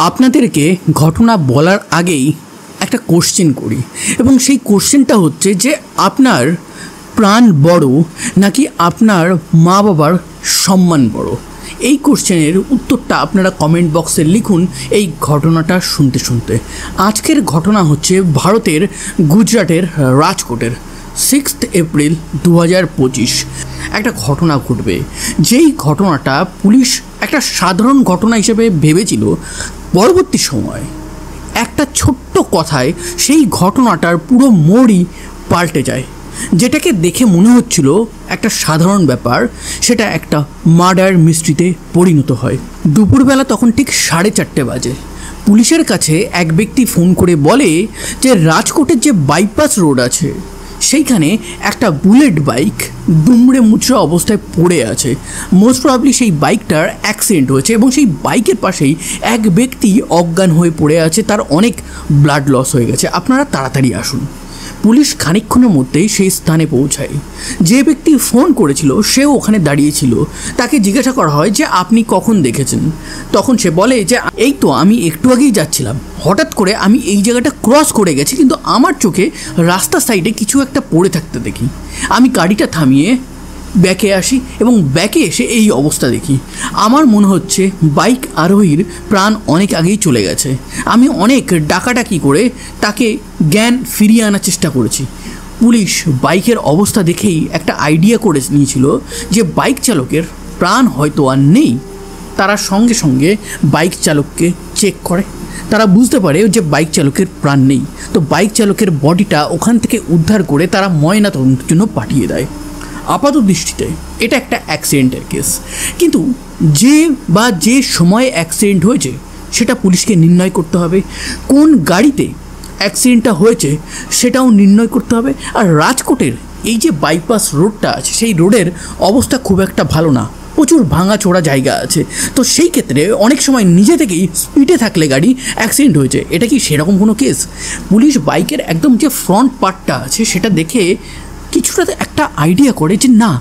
আপনাদেরকে ঘটনা বলার আগেই একটা কোশ্চেন করি এবং সেই কোশ্চেনটা হচ্ছে যে আপনার প্রাণ বড় নাকি আপনার মা বাবার সম্মান বড়। এই কোশ্চেনের উত্তরটা আপনারা কমেন্ট বক্সে লিখুন এই ঘটনাটা শুনতে শুনতে। আজকের ঘটনা হচ্ছে ভারতের গুজরাটের রাজকোটের 6 এপ্রিল 2025 একটা ঘটনা ঘটবে, যেই ঘটনাটা পুলিশ একটা সাধারণ ঘটনা হিসেবে ভেবেছিল। পরবর্তী সময় একটা ছোট্ট কথায় সেই ঘটনাটার পুরো মোড়ই পাল্টে যায়। যেটাকে দেখে মনে হচ্ছিল একটা সাধারণ ব্যাপার, সেটা একটা মার্ডার মিস্ট্রিতে পরিণত হয়। দুপুরবেলা তখন ঠিক 4:30 বাজে। পুলিশের কাছে এক ব্যক্তি ফোন করে বলে যে রাজকোটের যে বাইপাস রোড আছে সেইখানে একটা বুলেট বাইক দুমড়ে মুচড়ে অবস্থায় পড়ে আছে। মোস্ট প্রবাবলি সেই বাইকটার অ্যাক্সিডেন্ট হয়েছে এবং সেই বাইকের পাশেই এক ব্যক্তি অজ্ঞান হয়ে পড়ে আছে, তার অনেক ব্লাড লস হয়ে গেছে, আপনারা তাড়াতাড়ি আসুন। পুলিশ খানিকক্ষণের মধ্যেই সেই স্থানে পৌঁছায়। যে ব্যক্তি ফোন করেছিল সেও ওখানে দাঁড়িয়েছিল। তাকে জিজ্ঞাসা করা হয় যে আপনি কখন দেখেছেন। তখন সে বলে যে এই তো আমি একটু আগেই যাচ্ছিলাম, হঠাৎ করে আমি এই জায়গাটা ক্রস করে গেছি, কিন্তু আমার চোখে রাস্তার সাইডে কিছু একটা পড়ে থাকতে দেখি। আমি গাড়িটা থামিয়ে ব্যাকে আসি এবং ব্যাকে এসে এই অবস্থা দেখি। আমার মনে হচ্ছে বাইক আরোহীর প্রাণ অনেক আগেই চলে গেছে। আমি অনেক ডাকাডাকি করে তাকে জ্ঞান ফিরিয়ে আনার চেষ্টা করেছি। পুলিশ বাইকের অবস্থা দেখেই একটা আইডিয়া করে নিয়েছিল যে বাইক চালকের প্রাণ হয়তো আর নেই। তারা সঙ্গে সঙ্গে বাইক চালককে চেক করে। তারা বুঝতে পারে যে বাইক চালকের প্রাণ নেই, তো বাইক চালকের বডিটা ওখান থেকে উদ্ধার করে তারা ময়নাতদন্তের জন্য পাঠিয়ে দেয়। আপাত দৃষ্টিতে এটা একটা অ্যাক্সিডেন্টের কেস, কিন্তু যে সময়ে অ্যাক্সিডেন্ট হয়েছে সেটা পুলিশকে নির্ণয় করতে হবে। কোন গাড়িতে অ্যাক্সিডেন্টটা হয়েছে সেটাও নির্ণয় করতে হবে। আর রাজকোটের এই যে বাইপাস রোডটা আছে সেই রোডের অবস্থা খুব একটা ভালো না, প্রচুর ভাঙাচোরা জায়গা আছে। তো সেই ক্ষেত্রে অনেক সময় নিজে থেকেই স্পিডে থাকলে গাড়ি অ্যাক্সিডেন্ট হয়েছে। এটা কি সেরকম কোনো কেস? পুলিশ বাইকের একদম যে ফ্রন্ট পার্টটা আছে সেটা দেখে কিছুটা একটা আইডিয়া করে যে না,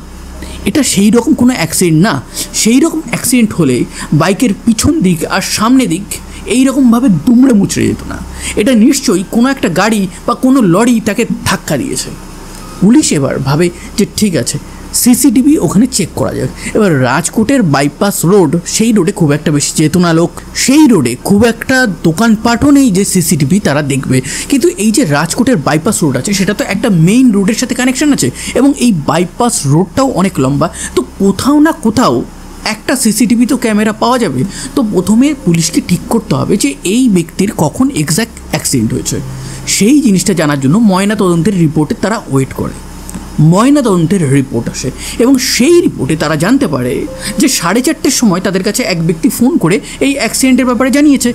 এটা সেই রকম কোনো অ্যাক্সিডেন্ট না। সেই রকম অ্যাক্সিডেন্ট হলে বাইকের পিছন দিক আর সামনে দিক এইরকমভাবে দুমড়ে মুচড়ে যেত না। এটা নিশ্চয়ই কোনো একটা গাড়ি বা কোনো লরি তাকে ধাক্কা দিয়েছে। পুলিশ এবার ভাবে যে ঠিক আছে, সিসিটিভি ওখানে চেক করা যাক। এবার রাজকোটের বাইপাস রোড, সেই রোডে খুব একটা বেশি যেত না লোক, সেই রোডে খুব একটা দোকানপাটও নেই যে সিসিটিভি তারা দেখবে। কিন্তু এই যে রাজকোটের বাইপাস রোড আছে সেটা তো একটা মেইন রোডের সাথে কানেকশন আছে এবং এই বাইপাস রোডটাও অনেক লম্বা, তো কোথাও না কোথাও একটা সিসিটিভি তো ক্যামেরা পাওয়া যাবে। তো প্রথমে পুলিশকে ঠিক করতে হবে যে এই ব্যক্তির কখন এক্স্যাক্ট অ্যাক্সিডেন্ট হয়েছে। সেই জিনিসটা জানার জন্য ময়নাতদন্তের রিপোর্টে তারা ওয়েট করে। ময়নাতদন্তের রিপোর্ট আসে এবং সেই রিপোর্টে তারা জানতে পারে যে 4:30 সময় তাদের কাছে এক ব্যক্তি ফোন করে এই অ্যাক্সিডেন্টের ব্যাপারে জানিয়েছে।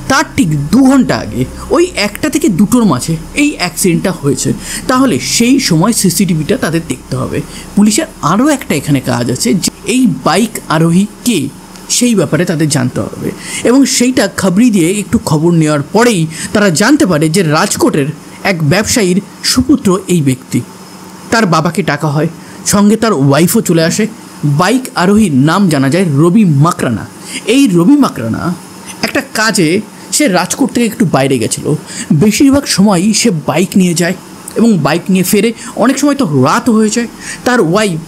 তার ঠিক 2 ঘন্টা আগে ওই 1টা থেকে 2টোর মাঝে এই অ্যাক্সিডেন্টটা হয়েছে। তাহলে সেই সময় সিসিটিভিটা তাদের দেখতে হবে। পুলিশের আরও একটা এখানে কাজ আছে যে এই বাইক আরোহী কে সেই ব্যাপারে তাদের জানতে হবে এবং সেইটা খবরি দিয়ে একটু খবর নেওয়ার পরেই তারা জানতে পারে যে রাজকোটের এক ব্যবসায়ীর সুপুত্র এই ব্যক্তি। তার বাবাকে ডাকা হয়, সঙ্গে তার ওয়াইফও চলে আসে। বাইক আরোহীর নাম জানা যায় রবি মাকরানা। এই রবি মাকরানা একটা কাজে সে রাজকোট থেকে একটু বাইরে গেছিলো। বেশিরভাগ সময়ই সে বাইক নিয়ে যায় এবং বাইক নিয়ে ফেরে। অনেক সময় তো রাতও হয়ে যায়। তার ওয়াইফ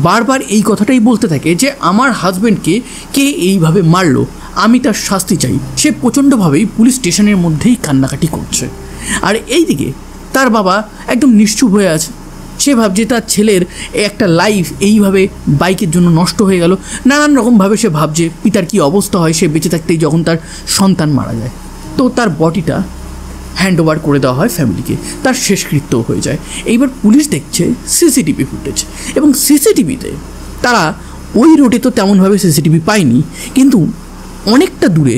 বারবার এই কথাটাই বলতে থাকে যে আমার হাজব্যান্ডকে কে এইভাবে মারলো, আমি তার শাস্তি চাই। সে প্রচণ্ডভাবেই পুলিশ স্টেশনের মধ্যেই কান্নাকাটি করছে। আর এইদিকে তার বাবা একদম নিশ্চুপ হয়ে আছে। সে ভাবছে তার ছেলের একটা লাইফ এইভাবে বাইকের জন্য নষ্ট হয়ে গেল। নানান রকমভাবে সে ভাবছে পিতার কী অবস্থা হয় সে বেঁচে থাকতেই যখন তার সন্তান মারা যায়। তো তার বডিটা হ্যান্ড ওভার করে দেওয়া হয় ফ্যামিলিকে, তার শেষকৃত্য হয়ে যায়। এইবার পুলিশ দেখছে সিসিটিভি ফুটেজ এবং সিসিটিভিতে তারা ওই রোডে তো তেমনভাবে সিসিটিভি পায়নি, কিন্তু অনেকটা দূরে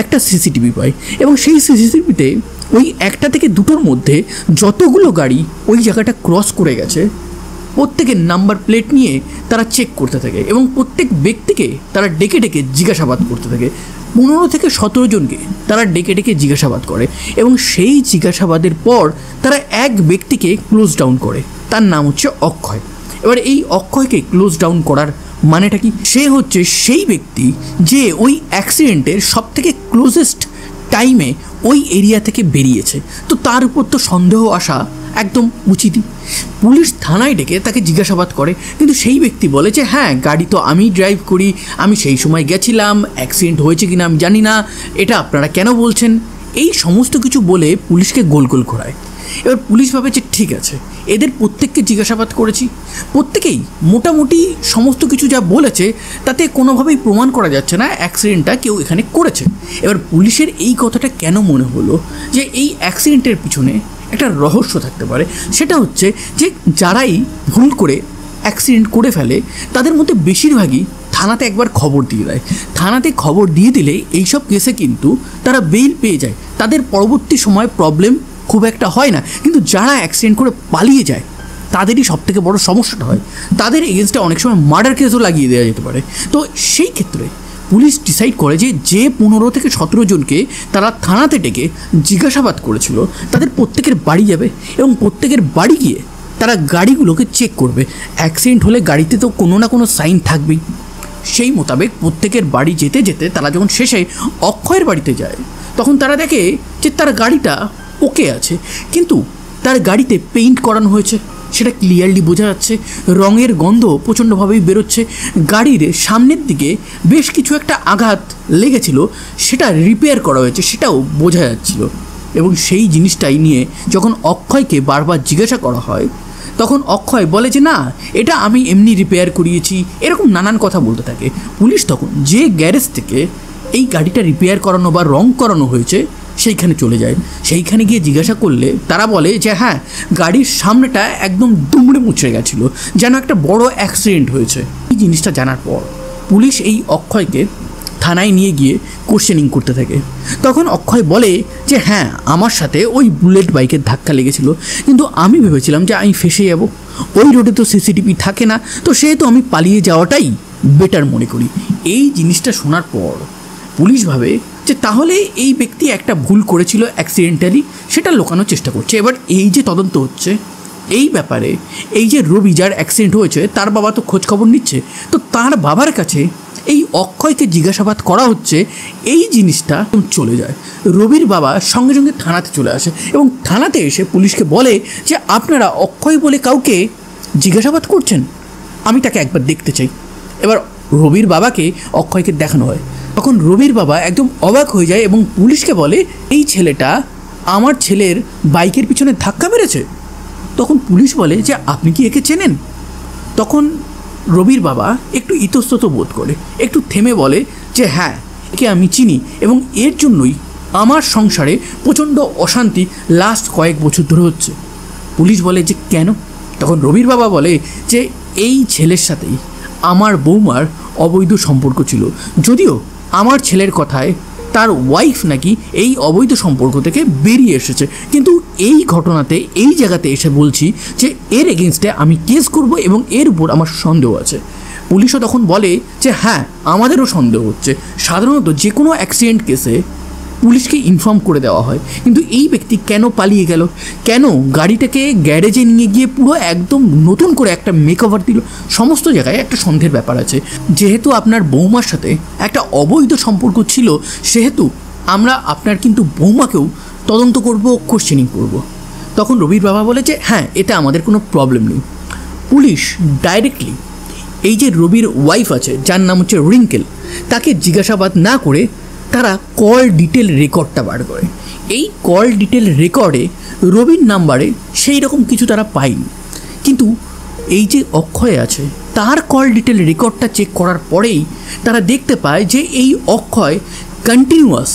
একটা সিসিটিভি পায় এবং সেই সিসিটিভিতে ওই 1টা থেকে 2টোর মধ্যে যতগুলো গাড়ি ওই জায়গাটা ক্রস করে গেছে প্রত্যেকের নাম্বার প্লেট নিয়ে তারা চেক করতে থাকে এবং প্রত্যেক ব্যক্তিকে তারা ডেকে ডেকে জিজ্ঞাসাবাদ করতে থাকে। 15 থেকে 17 জনকে তারা ডেকে ডেকে জিজ্ঞাসাবাদ করে এবং সেই জিজ্ঞাসাবাদের পর তারা এক ব্যক্তিকে ক্লোজ ডাউন করে। তার নাম হচ্ছে অক্ষয়। এবার এই অক্ষয়কে ক্লোজ ডাউন করার মানেটা কি? সে হচ্ছে সেই ব্যক্তি যে ওই অ্যাক্সিডেন্টের সবথেকে ক্লোজেস্ট টাইমে ওই এরিয়া থেকে বেরিয়েছে। তো তার উপর তো সন্দেহ আসা একদম উচিতই। পুলিশ থানায় ডেকে তাকে জিজ্ঞাসাবাদ করে, কিন্তু সেই ব্যক্তি বলে যে হ্যাঁ, গাড়ি তো আমি ড্রাইভ করি, আমি সেই সময় গেছিলাম, অ্যাক্সিডেন্ট হয়েছে কিনা আমি জানি না, এটা আপনারা কেন বলছেন? এই সমস্ত কিছু বলে পুলিশকে গোল গোল ঘোরায়। এবার পুলিশ ভাবে যে ঠিক আছে, এদের প্রত্যেককে জিজ্ঞাসাবাদ করেছি, প্রত্যেকেই মোটামুটি সমস্ত কিছু যা বলেছে তাতে কোনোভাবেই প্রমাণ করা যাচ্ছে না অ্যাক্সিডেন্টটা কেউ এখানে করেছে। এবার পুলিশের এই কথাটা কেন মনে হলো যে এই অ্যাক্সিডেন্টের পিছনে একটা রহস্য থাকতে পারে? সেটা হচ্ছে যে যারাই ভুল করে অ্যাক্সিডেন্ট করে ফেলে তাদের মধ্যে বেশিরভাগই থানাতে একবার খবর দিয়ে দেয়। থানাতে খবর দিয়ে দিলে এইসব কেসে কিন্তু তারা বেইল পেয়ে যায়, তাদের পরবর্তী সময় প্রবলেম খুব একটা হয় না। কিন্তু যারা অ্যাক্সিডেন্ট করে পালিয়ে যায় তাদেরই সবথেকে বড় সমস্যাটা হয়, তাদের এগেনস্টে অনেক সময় মার্ডার কেসও লাগিয়ে দেওয়া যেতে পারে। তো সেই ক্ষেত্রে পুলিশ ডিসাইড করে যে 15 থেকে 17 জনকে তারা থানাতে ডেকে জিজ্ঞাসাবাদ করেছিল তাদের প্রত্যেকের বাড়ি যাবে এবং প্রত্যেকের বাড়ি গিয়ে তারা গাড়িগুলোকে চেক করবে। অ্যাক্সিডেন্ট হলে গাড়িতে তো কোনো না কোনো সাইন থাকবেই। সেই মোতাবেক প্রত্যেকের বাড়ি যেতে যেতে তারা যখন শেষে অক্ষয়ের বাড়িতে যায় তখন তারা দেখে যে তার গাড়িটা ওকে আছে, কিন্তু তার গাড়িতে পেইন্ট করানো হয়েছে, সেটা ক্লিয়ারলি বোঝা যাচ্ছে। রঙের গন্ধ প্রচণ্ডভাবেই বেরোচ্ছে। গাড়ির সামনের দিকে বেশ কিছু একটা আঘাত লেগেছিল, সেটা রিপেয়ার করা হয়েছে, সেটাও বোঝা যাচ্ছিল। এবং সেই জিনিসটাই নিয়ে যখন অক্ষয়কে বারবার জিজ্ঞাসা করা হয় তখন অক্ষয় বলে যে না, এটা আমি এমনি রিপেয়ার করিয়েছি, এরকম নানান কথা বলতে থাকে। পুলিশ তখন যে গ্যারেজ থেকে এই গাড়িটা রিপেয়ার করানো বা রং করানো হয়েছে সেইখানে চলে যায়। সেইখানে গিয়ে জিজ্ঞাসা করলে তারা বলে যে হ্যাঁ, গাড়ির সামনেটা একদম দুমড়ে মুচড়ে গেছিলো, যেন একটা বড় অ্যাক্সিডেন্ট হয়েছে। এই জিনিসটা জানার পর পুলিশ এই অক্ষয়কে থানায় নিয়ে গিয়ে কোশ্চেনিং করতে থাকে। তখন অক্ষয় বলে যে হ্যাঁ, আমার সাথে ওই বুলেট বাইকের ধাক্কা লেগেছিল, কিন্তু আমি ভেবেছিলাম যে আমি ফেসে যাব, ওই রোডে তো সিসিটিভি থাকে না, তো সেহেতু আমি পালিয়ে যাওয়াটাই বেটার মনে করি। এই জিনিসটা শোনার পর পুলিশ ভাবে যে তাহলে এই ব্যক্তি একটা ভুল করেছিল অ্যাক্সিডেন্টালি, সেটা লুকানোর চেষ্টা করছে। এবার এই যে তদন্ত হচ্ছে এই ব্যাপারে, এই যে রবি যার অ্যাক্সিডেন্ট হয়েছে তার বাবা তো খোঁজ খবর নিচ্ছে, তো তার বাবার কাছে এই অক্ষয়কে জিজ্ঞাসাবাদ করা হচ্ছে। এই জিনিসটা চলে যায়, রবির বাবা সঙ্গে সঙ্গে থানাতে চলে আসে এবং থানাতে এসে পুলিশকে বলে যে আপনারা অক্ষয় বলে কাউকে জিজ্ঞাসাবাদ করছেন, আমি তাকে একবার দেখতে চাই। এবার রবির বাবাকে অক্ষয়কে দেখানো হয়। তখন রবির বাবা একদম অবাক হয়ে যায় এবং পুলিশকে বলে এই ছেলেটা আমার ছেলের বাইকের পিছনে ধাক্কা মেরেছে। তখন পুলিশ বলে যে আপনি কি একে চেনেন? তখন রবির বাবা একটু ইতস্তত বোধ করে, একটু থেমে বলে যে হ্যাঁ, একে আমি চিনি এবং এর জন্যই আমার সংসারে প্রচণ্ড অশান্তি লাস্ট কয়েক বছর ধরে হচ্ছে। পুলিশ বলে যে কেন? তখন রবির বাবা বলে যে এই ছেলের সাথেই আমার বৌমার অবৈধ সম্পর্ক ছিল, যদিও আমার ছেলের কথায় তার ওয়াইফ নাকি এই অবৈধ সম্পর্ক থেকে বেরিয়ে এসেছে, কিন্তু এই ঘটনাতে এই জায়গাতে এসে বলছি যে এর এগেনস্টে আমি কেস করব এবং এর উপর আমার সন্দেহ আছে। পুলিশও তখন বলে যে হ্যাঁ, আমাদেরও সন্দেহ হচ্ছে। সাধারণত যে কোনো অ্যাক্সিডেন্ট কেসে পুলিশকে ইনফর্ম করে দেওয়া হয়, কিন্তু এই ব্যক্তি কেন পালিয়ে গেল? কেন গাড়িটাকে গ্যারেজে নিয়ে গিয়ে পুরো একদম নতুন করে একটা মেকওভার দিল? সমস্ত জায়গায় একটা সন্দেহের ব্যাপার আছে। যেহেতু আপনার বৌমার সাথে একটা অবৈধ সম্পর্ক ছিল, সেহেতু আমরা আপনার কিন্তু বৌমাকেও তদন্ত করব, কোশ্চেনিং করব। তখন রবির বাবা বলে যে হ্যাঁ, এটা আমাদের কোনো প্রবলেম নেই। পুলিশ ডাইরেক্টলি এই যে রবির ওয়াইফ আছে যার নাম হচ্ছে রিঙ্কেল, তাকে জিজ্ঞাসাবাদ না করে তারা কল ডিটেল রেকর্ডটা বার করে। এই কল ডিটেল রেকর্ডে রবির নাম্বারে সেই রকম কিছু তারা পায়নি, কিন্তু এই যে অক্ষয় আছে তার কল ডিটেল রেকর্ডটা চেক করার পরেই তারা দেখতে পায় যে এই অক্ষয় কন্টিনিউয়াস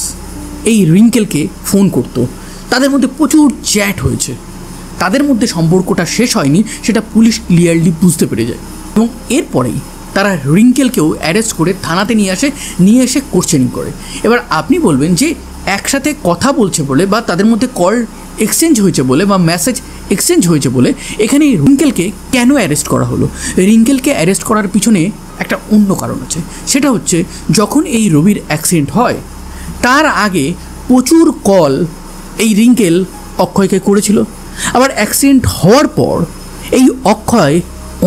এই রিঙ্কেলকে ফোন করত, তাদের মধ্যে প্রচুর চ্যাট হয়েছে, তাদের মধ্যে সম্পর্কটা শেষ হয়নি, সেটা পুলিশ ক্লিয়ারলি বুঝতে পেরে যায়। এবং এরপরেই তারা রিঙ্কেলকেও অ্যারেস্ট করে থানাতে নিয়ে এসে কোশ্চেনিং করে। এবার আপনি বলবেন যে একসাথে কথা বলছে বলে বা তাদের মধ্যে কল এক্সচেঞ্জ হয়েছে বলে বা মেসেজ এক্সচেঞ্জ হয়েছে বলে এখানে রিঙ্কেলকে কেন অ্যারেস্ট করা হলো? রিঙ্কেলকে অ্যারেস্ট করার পিছনে একটা অন্য কারণ আছে। সেটা হচ্ছে যখন এই রবির অ্যাক্সিডেন্ট হয় তার আগে প্রচুর কল এই রিঙ্কেল অক্ষয়কে করেছিল। আবার অ্যাক্সিডেন্ট হওয়ার পর এই অক্ষয়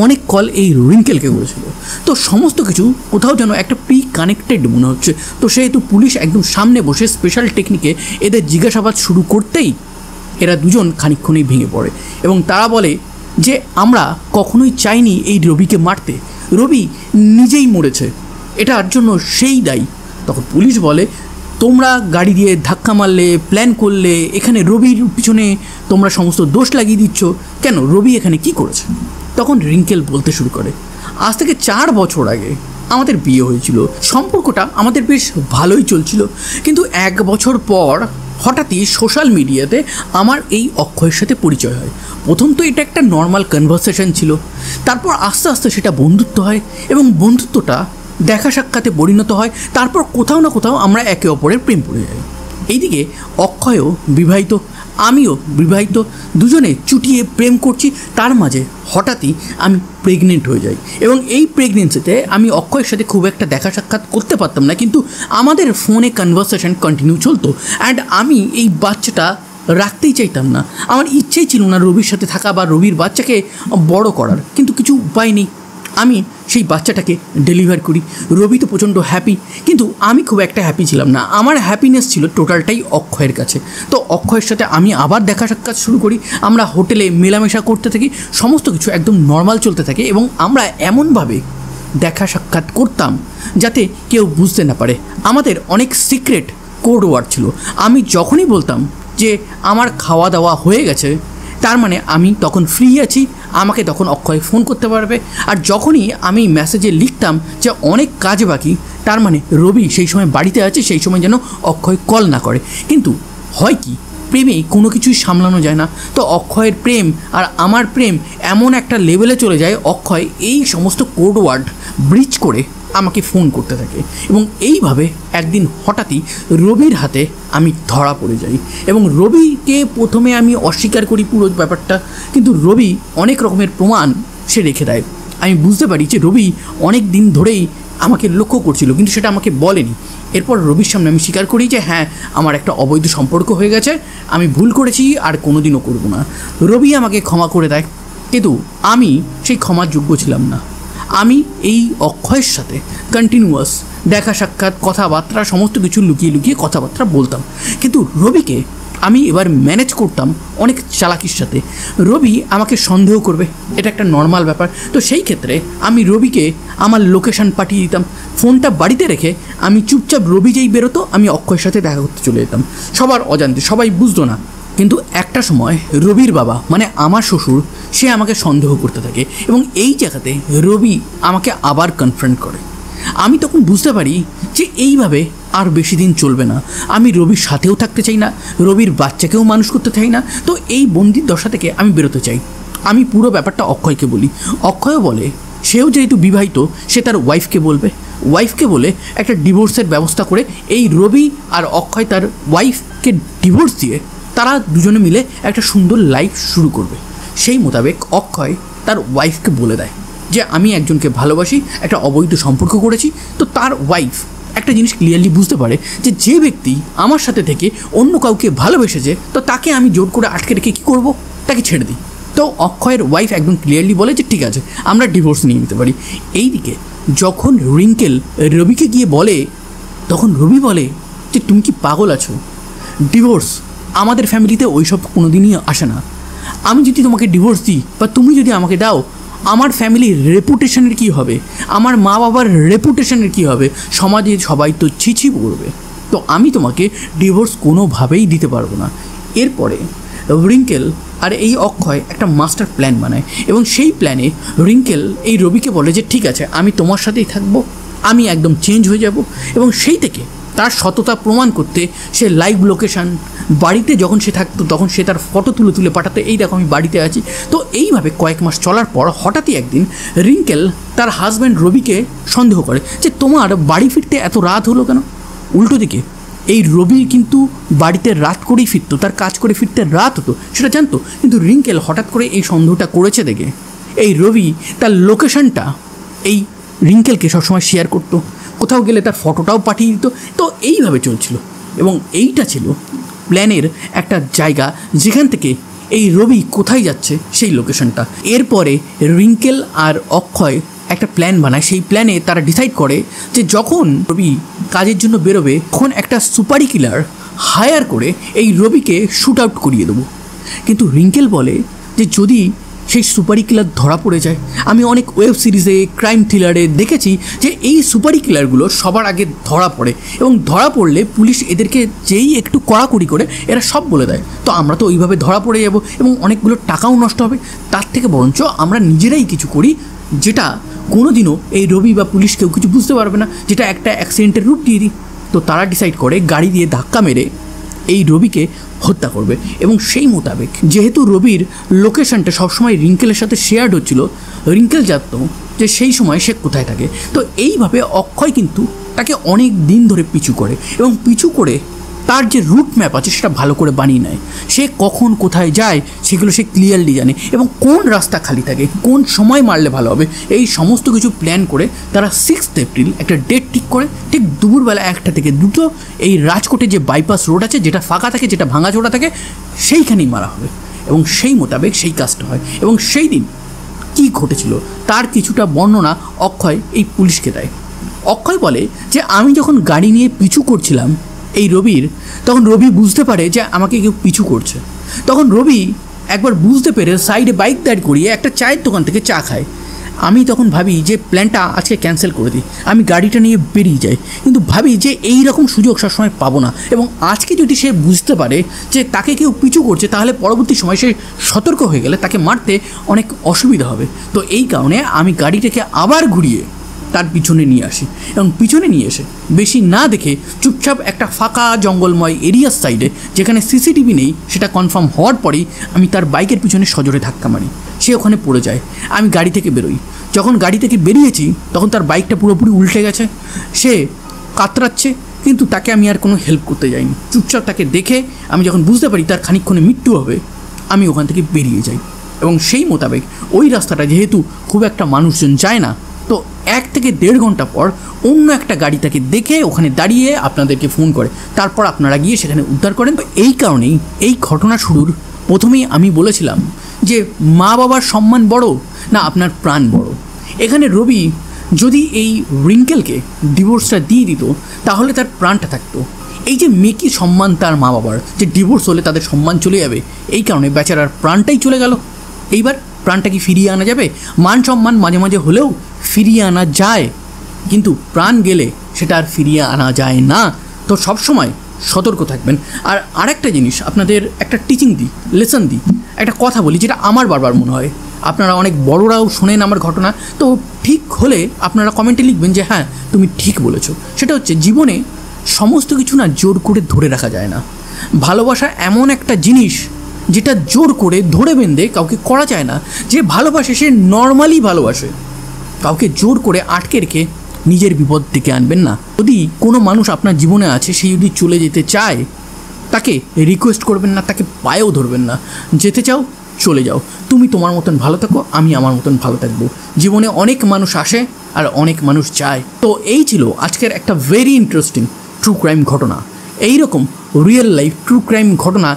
অনেক কল এই রিঙ্কেলকে করেছিল। তো সমস্ত কিছু কোথাও যেন একটা প্রি কানেক্টেড মনে হচ্ছে। তো সেহেতু পুলিশ একদম সামনে বসে স্পেশাল টেকনিকে এদের জিজ্ঞাসাবাদ শুরু করতেই এরা দুজন খানিকক্ষণেই ভেঙে পড়ে এবং তারা বলে যে আমরা কখনোই চাইনি এই রবিকে মারতে, রবি নিজেই মরেছে, এটার জন্য সেই দায়ী। তখন পুলিশ বলে তোমরা গাড়ি দিয়ে ধাক্কা মারলে, প্ল্যান করলে, এখানে রবির পিছনে তোমরা সমস্ত দোষ লাগিয়ে দিচ্ছ, কেন রবি এখানে কি করেছে? তখন রিঙ্কেল বলতে শুরু করে আজ থেকে 4 বছর আগে আমাদের বিয়ে হয়েছিল, সম্পর্কটা আমাদের বেশ ভালোই চলছিল, কিন্তু 1 বছর পর হঠাৎই সোশ্যাল মিডিয়াতে আমার এই অক্ষয়ের সাথে পরিচয় হয়। প্রথম তো এটা একটা নর্মাল কনভারসেশন ছিল, তারপর আস্তে আস্তে সেটা বন্ধুত্ব হয় এবং বন্ধুত্বটা দেখা সাক্ষাতে পরিণত হয়, তারপর কোথাও না কোথাও আমরা একে অপরের প্রেম পড়ে যাই। এইদিকে অক্ষয়ও বিবাহিত, আমিও বিবাহিত, দুজনে চুটিয়ে প্রেম করছি। তার মাঝে হঠাৎই আমি প্রেগনেন্ট হয়ে যাই এবং এই প্রেগনেন্সিতে আমি অক্ষয়ের সাথে খুব একটা দেখা সাক্ষাৎ করতে পারতাম না, কিন্তু আমাদের ফোনে কনভারসেশন কন্টিনিউ চলতো অ্যান্ড আমি এই বাচ্চাটা রাখতেই চাইতাম না। আমার ইচ্ছেই ছিল না রবির সাথে থাকা বা রবির বাচ্চাকে বড় করার, কিন্তু কিছু উপায় নেই। আমি সেই বাচ্চাটাকে ডেলিভার করি। রবি তো প্রচণ্ড হ্যাপি, কিন্তু আমি খুব একটা হ্যাপি ছিলাম না। আমার হ্যাপিনেস ছিল টোটালটাই অক্ষয়ের কাছে। তো অক্ষয়ের সাথে আমি আবার দেখা সাক্ষাৎ শুরু করি, আমরা হোটেলে মেলামেশা করতে থাকি, সমস্ত কিছু একদম নর্মাল চলতে থাকে এবং আমরা এমনভাবে দেখা সাক্ষাৎ করতাম যাতে কেউ বুঝতে না পারে। আমাদের অনেক সিক্রেট কোড ওয়ার্ড ছিল। আমি যখনই বলতাম যে আমার খাওয়া দাওয়া হয়ে গেছে, তার মানে আমি তখন ফ্রি আছি, আমাকে তখন অক্ষয় ফোন করতে পারবে। আর যখনই আমি মেসেজে লিখতাম যে অনেক কাজ বাকি, তার মানে রবি সেই সময় বাড়িতে আছে, সেই সময় যেন অক্ষয় কল না করে। কিন্তু হয় কি, প্রেমে কোনো কিছুই সামলানো যায় না। তো অক্ষয়ের প্রেম আর আমার প্রেম এমন একটা লেভেলে চলে যায়, অক্ষয় এই সমস্ত কোড ওয়ার্ড ব্রিচ করে আমাকে ফোন করতে থাকে এবং এইভাবে একদিন হঠাৎই রবির হাতে আমি ধরা পড়ে যাই এবং রবিকে প্রথমে আমি অস্বীকার করি পুরো ব্যাপারটা, কিন্তু রবি অনেক রকমের প্রমাণ সে রেখে দেয়। আমি বুঝতে পারি যে রবি অনেক দিন ধরেই আমাকে লক্ষ্য করছিল, কিন্তু সেটা আমাকে বলেনি। এরপর রবির সামনে আমি স্বীকার করি যে হ্যাঁ, আমার একটা অবৈধ সম্পর্ক হয়ে গেছে, আমি ভুল করেছি, আর কোনোদিনও করব না। রবি আমাকে ক্ষমা করে দেয়, কিন্তু আমি সেই ক্ষমার যোগ্য ছিলাম না। আমি এই অক্ষয়ের সাথে কন্টিনিউয়াস দেখা সাক্ষাৎ, কথাবার্তা, সমস্ত কিছু লুকিয়ে লুকিয়ে কথাবার্তা বলতাম, কিন্তু রবিকে আমি এবার ম্যানেজ করতাম অনেক চালাকির সাথে। রবি আমাকে সন্দেহ করবে, এটা একটা নর্মাল ব্যাপার। তো সেই ক্ষেত্রে আমি রবিকে আমার লোকেশান পাঠিয়ে দিতাম, ফোনটা বাড়িতে রেখে আমি চুপচাপ, রবি যেই বেরোতো আমি অক্ষয়ের সাথে দেখা করতে চলে যেতাম, সবার অজান্তে, সবাই বুঝতো না। কিন্তু একটা সময় রবির বাবা মানে আমার শ্বশুর, সে আমাকে সন্দেহ করতে থাকে এবং এই জায়গাতে রবি আমাকে আবার কনফ্রন্ট করে। আমি তখন বুঝতে পারি যে এইভাবে আর বেশি দিন চলবে না। আমি রবির সাথেও থাকতে চাই না, রবির বাচ্চাকেও মানুষ করতে চাই না। তো এই বন্দির দশা থেকে আমি বেরোতে চাই। আমি পুরো ব্যাপারটা অক্ষয়কে বলি, অক্ষয়ও বলে সেও যেহেতু বিবাহিত, সে তার ওয়াইফকে বলে একটা ডিভোর্সের ব্যবস্থা করে এই রবি আর অক্ষয় তার ওয়াইফকে ডিভোর্স দিয়ে তারা দুজনে মিলে একটা সুন্দর লাইফ শুরু করবে। সেই মোতাবেক অক্ষয় তার ওয়াইফকে বলে দেয় যে আমি একজনকে ভালোবাসি, একটা অবৈধ সম্পর্ক করেছি। তো তার ওয়াইফ একটা জিনিস ক্লিয়ারলি বুঝতে পারে যে যে ব্যক্তি আমার সাথে থেকে অন্য কাউকে ভালোবেসেছে, তো তাকে আমি জোর করে আটকে রেখে কী করবো, তাকে ছেড়ে দিই। তো অক্ষয়ের ওয়াইফ একদম ক্লিয়ারলি বলে যে ঠিক আছে, আমরা ডিভোর্স নিয়ে নিতে পারি। এইদিকে যখন রিঙ্কেল রবিকে গিয়ে বলে, তখন রবি বলে যে তুমি কি পাগল আছো? ডিভোর্স আমাদের ফ্যামিলিতে ওইসব কোনো দিনই আসে না। আমি যদি তোমাকে ডিভোর্স দিই বা তুমি যদি আমাকে দাও, আমার ফ্যামিলির রেপুটেশনের কী হবে, আমার মা বাবার রেপুটেশনের কী হবে, সমাজে সবাই তো ছিছি করবে। তো আমি তোমাকে ডিভোর্স কোনোভাবেই দিতে পারবো না। এরপরে রিঙ্কেল আর এই অক্ষয় একটা মাস্টার প্ল্যান বানায় এবং সেই প্ল্যানে রিঙ্কেল এই রবিকে বলে যে ঠিক আছে, আমি তোমার সাথেই থাকবো, আমি একদম চেঞ্জ হয়ে যাব। এবং সেই থেকে তার সততা প্রমাণ করতে সে লাইভ লোকেশান, বাড়িতে যখন সে থাকতো তখন সে তার ফটো তুলে পাঠাতো, এই দেখো আমি বাড়িতে আছি। তো এইভাবে কয়েক মাস চলার পর হঠাৎই একদিন রিঙ্কেল তার হাজব্যান্ড রবিকে সন্দেহ করে যে তোমার বাড়ি ফিরতে এত রাত হলো কেন। উল্টো দিকে এই রবি কিন্তু বাড়িতে রাত করেই ফিরতো, তার কাজ করে ফিরতে রাত হতো, সেটা জানতো। কিন্তু রিঙ্কেল হঠাৎ করে এই সন্দেহটা করেছে দেখে এই রবি তার লোকেশানটা এই রিঙ্কেলকে সবসময় শেয়ার করতো, কোথাও গেলে তার ফটোটাও পাঠিয়ে দিত। তো এইভাবে চলছিল এবং এইটা ছিল প্ল্যানের একটা জায়গা যেখান থেকে এই রবি কোথায় যাচ্ছে সেই লোকেশনটা। এরপরে রিঙ্কেল আর অক্ষয় একটা প্ল্যান বানায়। সেই প্ল্যানে তারা ডিসাইড করে যে যখন রবি কাজের জন্য বেরোবে তখন একটা সুপারি কিলার হায়ার করে এই রবিকে শ্যুট আউট করিয়ে দেবো। কিন্তু রিঙ্কেল বলে যে যদি সেই সুপারি কিলার ধরা পড়ে যায়, আমি অনেক ওয়েব সিরিজে ক্রাইম থ্রিলারে দেখেছি যে এই সুপারি কিলারগুলো সবার আগে ধরা পড়ে এবং ধরা পড়লে পুলিশ এদেরকে যেই একটু কড়াকড়ি করে এরা সব বলে দেয়, তো আমরা তো ওইভাবে ধরা পড়ে যাব এবং অনেকগুলো টাকাও নষ্ট হবে। তার থেকে বরঞ্চ আমরা নিজেরাই কিছু করি যেটা কোনোদিনও এই রবি বা পুলিশ কেউ কিছু বুঝতে পারবে না, যেটা একটা অ্যাক্সিডেন্টের রূপ দিয়ে দিই। তো তারা ডিসাইড করে গাড়ি দিয়ে ধাক্কা মেরে এই রবিকে হত্যা করবে। এবং সেই মোতাবেক যেহেতু রবির লোকেশনটা সবসময় রিঙ্কেলের সাথে শেয়ার্ড হচ্ছিল, রিঙ্কেল জানতো যে সেই সময় সে কোথায় থাকে। তো এইভাবে অক্ষয় কিন্তু তাকে অনেক দিন ধরে পিছু করে এবং পিছু করে তার যে রুট ম্যাপ আছে সেটা ভালো করে বানিয়ে নেয়। সে কখন কোথায় যায় সেগুলো সে ক্লিয়ারলি জানে এবং কোন রাস্তা খালি থাকে, কোন সময় মারলে ভালো হবে, এই সমস্ত কিছু প্ল্যান করে তারা 6 এপ্রিল একটা ডেট ঠিক করে ঠিক দুপুরবেলা 1টা থেকে 2টো এই রাজকোটে যে বাইপাস রোড আছে, যেটা ফাঁকা থাকে, যেটা ভাঙাচোরা থাকে, সেইখানেই মারা হবে। এবং সেই মোতাবেক সেই কাজটা হয়। এবং সেই দিন কী ঘটেছিল তার কিছুটা বর্ণনা অক্ষয় এই পুলিশকে দেয়। অক্ষয় বলে যে আমি যখন গাড়ি নিয়ে পিছু করছিলাম এই রবির, তখন রবি বুঝতে পারে যে আমাকে কেউ পিছু করছে। তখন রবি একবার বুঝতে পেরে সাইডে বাইক দাঁড় করিয়ে একটা চায়ের দোকান থেকে চা খায়। আমি তখন ভাবি যে প্ল্যানটা আজকে ক্যান্সেল করে দিই, আমি গাড়িটা নিয়ে বেরিয়ে যাই। কিন্তু ভাবি যে এই রকম সুযোগ সবসময় পাবো না এবং আজকে যদি সে বুঝতে পারে যে তাকে কেউ পিছু করছে তাহলে পরবর্তী সময় সে সতর্ক হয়ে গেলে তাকে মারতে অনেক অসুবিধা হবে। তো এই কারণে আমি গাড়িটাকে আবার ঘুরিয়ে তার পিছনে নিয়ে আসি এবং পিছনে নিয়ে এসে বেশি না দেখে চুপচাপ একটা ফাঁকা জঙ্গলময় এরিয়ার সাইডে যেখানে সিসিটিভি নেই সেটা কনফার্ম হওয়ার পরেই আমি তার বাইকের পিছনে সজোরে ধাক্কা মারি। সে ওখানে পড়ে যায়। আমি গাড়ি থেকে বেরোই। যখন গাড়ি থেকে বেরিয়েছি তখন তার বাইকটা পুরোপুরি উল্টে গেছে, সে কাতরাচ্ছে, কিন্তু তাকে আমি আর কোনো হেল্প করতে যাইনি। চুপচাপ তাকে দেখে আমি যখন বুঝতে পারি তার খানিকক্ষণে মৃত্যু হবে, আমি ওখান থেকে বেরিয়ে যাই। এবং সেই মোতাবেক ওই রাস্তাটা যেহেতু খুব একটা মানুষজন যায় না, তো 1 থেকে 1.5 ঘন্টা পর অন্য একটা গাড়ি তাকে দেখে ওখানে দাঁড়িয়ে আপনাদেরকে ফোন করে, তারপর আপনারা গিয়ে সেখানে উদ্ধার করেন। তো এই কারণেই এই ঘটনা শুরুর প্রথমেই আমি বলেছিলাম যে মা বাবার সম্মান বড় না আপনার প্রাণ বড়। এখানে রবি যদি এই রিঙ্কেলকে ডিভোর্সটা দিয়ে দিত তাহলে তার প্রাণটা থাকতো। এই যে মেকি সম্মান তার মা বাবার, যে ডিভোর্স হলে তাদের সম্মান চলে যাবে, এই কারণে বেচারার প্রাণটাই চলে গেল। এইবার প্রাণটা কি ফিরিয়ে আনা যাবে? মান সম্মান মাঝে মাঝে হলেও ফিরিয়ে আনা যায়, কিন্তু প্রাণ গেলে সেটা আর ফিরিয়ে আনা যায় না। তো সবসময় সতর্ক থাকবেন। আর আরেকটা জিনিস আপনাদের একটা টিচিং দিই, লেসন দিই, একটা কথা বলি যেটা আমার বারবার মনে হয়, আপনারা অনেক বড়রাও শোনেন আমার ঘটনা, তো ঠিক হলে আপনারা কমেন্টে লিখবেন যে হ্যাঁ তুমি ঠিক বলেছো। সেটা হচ্ছে জীবনে সমস্ত কিছু না জোর করে ধরে রাখা যায় না। ভালোবাসা এমন একটা জিনিস যেটা জোর করে ধরে বেঁধে কাউকে করা যায় না। যে ভালোবাসে সে নর্মালি ভালোবাসে, কাউকে জোর করে আটকে রেখে নিজের বিপদ থেকে আনবেন না। যদি কোনো মানুষ আপনার জীবনে আছে, সে যদি চলে যেতে চায় তাকে রিকোয়েস্ট করবেন না, তাকে পায়েও ধরবেন না। যেতে চাও চলে যাও, তুমি তোমার মতন ভালো থাকো, আমি আমার মতন ভালো থাকবো। জীবনে অনেক মানুষ আসে আর অনেক মানুষ যায়। তো এই ছিল আজকের একটা ভেরি ইন্টারেস্টিং ট্রু ক্রাইম ঘটনা। এইরকম রিয়েল লাইফ ট্রু ক্রাইম ঘটনা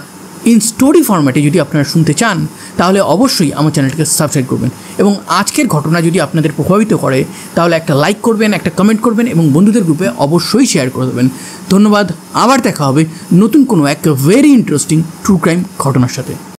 ইন স্টোরি ফরম্যাটে যদি আপনারা শুনতে চান তাহলে অবশ্যই আমার চ্যানেলটিকে সাবস্ক্রাইব করবেন। এবং আজকের ঘটনা যদি আপনাদের প্রভাবিত করে তাহলে একটা লাইক করবেন, একটা কমেন্ট করবেন এবং বন্ধুদের গ্রুপে অবশ্যই শেয়ার করে দেবেন। ধন্যবাদ। আবার দেখা হবে নতুন কোনো এক ভেরি ইন্টারেস্টিং ট্রু ক্রাইম ঘটনার সাথে।